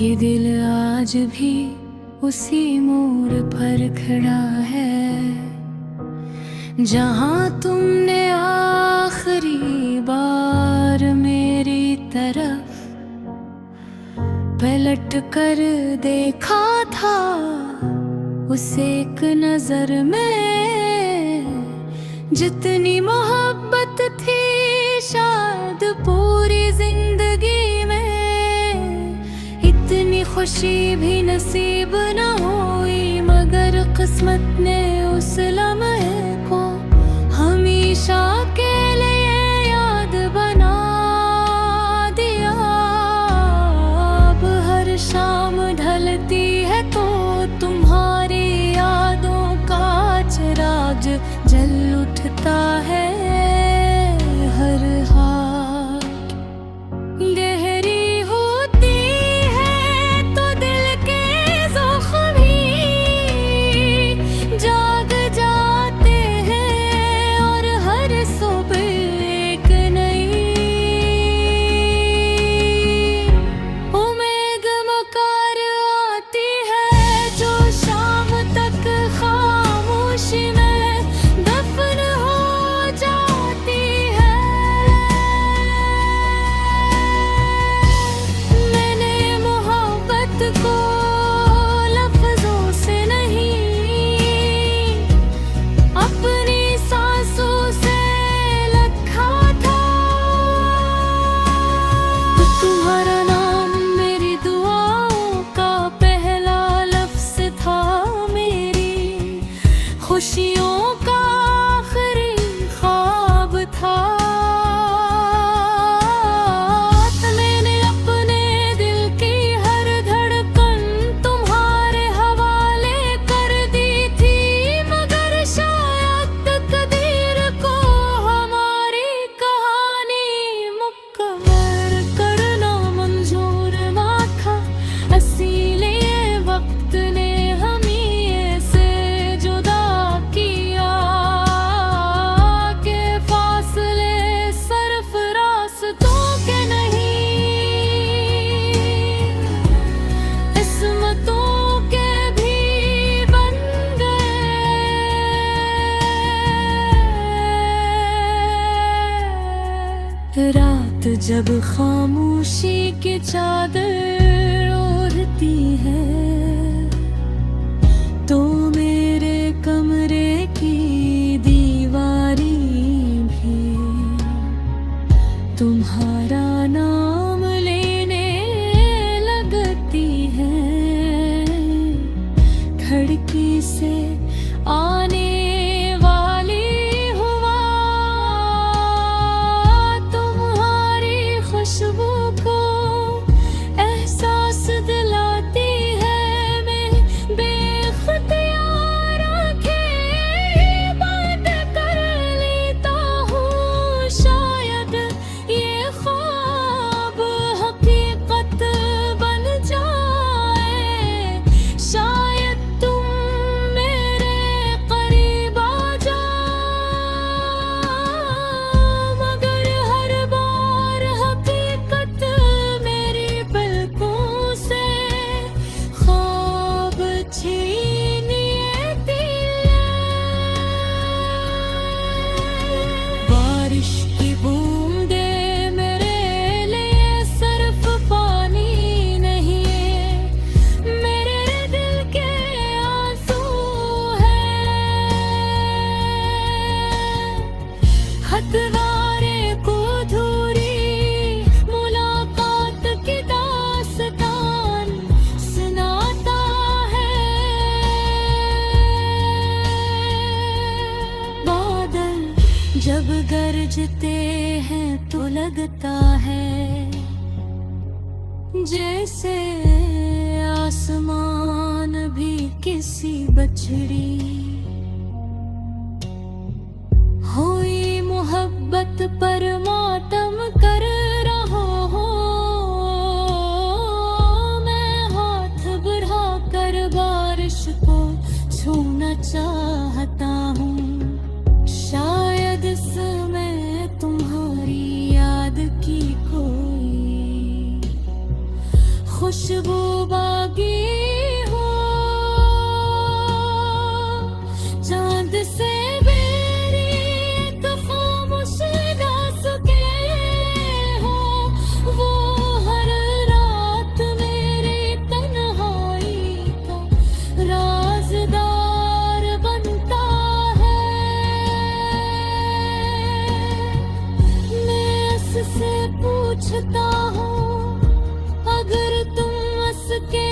ये दिल आज भी उसी मोड़ पर खड़ा है जहां तुमने आखिरी बार मेरी तरफ पलट कर देखा था। उस एक नजर में जितनी मोहब्बत थी शायद पूरी जिंदगी में इतनी खुशी भी नसीब न हुई, मगर किस्मत ने उस लम्हे को हमेशा के लिए याद बना दिया। अब हर शाम ढलती है तो तुम्हारी यादों का चिराग जल उठता है। हर हाथ गहरी होती है तो दिल के ज़ख्म भी जाग जाते हैं और हर सुबह एक नई उम्मीद मुकर आती है जो शाम तक खामोशी में दफन हो जाती है। मैंने मोहब्बत को लफ्जों से नहीं अपनी सांसों से लिखा था। तो तुम्हारा नाम मेरी दुआओं का पहला लफ्ज था, मेरी खुशियों का आखिरी ख्वाब था। मैंने अपने दिल की हर धड़कन तुम्हारे हवाले कर दी थी, मगर शायद तकदीर को हमारी कहानी मुकम्मल करना मंजूर ना था। इसीलिए वक्त ने हमें से जुदा किया के फासले सिर्फ रास्तों के नहीं किस्मतों के भी बन गए। रात जब खामोशी की चादर ओढ़ती है तो मेरे कमरे की दीवारी भी तुम्हारा नाम लेने लगती है। खिड़की से आने वाली हवा तुम्हारी खुशबू को एहसास दिलाती है। मैं बेख्तियार आंखें बंद कर लेता हूँ, शायद ये ख्वाब हकीकत बन जाए। शायद तुम मेरे करीब आ जाओ, मगर हर बार हकीकत मेरी पलकों से ख्वाब छीन लेती है। बारिश की बूंदें मेरे लिए सिर्फ पानी नहीं है, मेरे दिल के आंसू हैं। हथवारे को धूरी मुलाकात की दास्तान सुनाता है। बादल जब गरजते हैं तो लगता है जैसे आसमान भी किसी बछड़ी हुई मोहब्बत पर मातम कर रहा हो। मैं हाथ बढ़ा कर बारिश को छूना चाहता हूँ, शायद इसमें तुम्हारी याद की कोई खुशबू बागी हो, चांद से मेरी एक खामोश रास के हो, वो हर रात मेरी तन्हाई का राज़दार बनता है। मैं उससे पूछता हूँ, अगर तुम हंस के